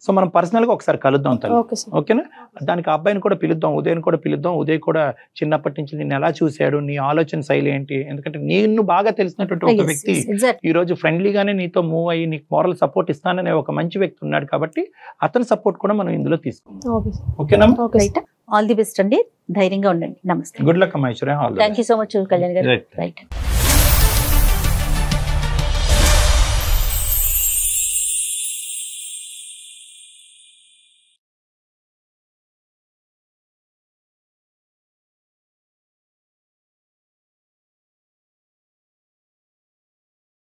సో మనం పర్సనల్గా ఒకసారి కలుద్దాం తల్లి, ఓకేనా? దానికి అబ్బాయిని కూడా పిలుద్దాం, ఉదయ్ కూడా పిలుద్దాం. ఉదయ్ కూడా చిన్నప్పటి నుంచి నేను ఎలా చూశాడు, నీ ఆలోచన శైలి ఏంటి, ఎందుకంటే నిన్ను బాగా తెలిసినటువంటి ఒక వ్యక్తి ఈ రోజు ఫ్రెండ్లీగానే నీతో మూవ్ అయ్యి నీకు మోరల్ సపోర్ట్ ఇస్తాననే ఒక మంచి వ్యక్తి ఉన్నాడు కాబట్టి అతని సపోర్ట్ కూడా మనం ఇందులో తీసుకుంటాం. ఓకేనా? ఆల్ ది బెస్ట్ అండి, ధైర్యంగా ఉండండి. నమస్తే. గుడ్ లక్ అమ్మా. Thank you so much Kalyan గారు. రైట్.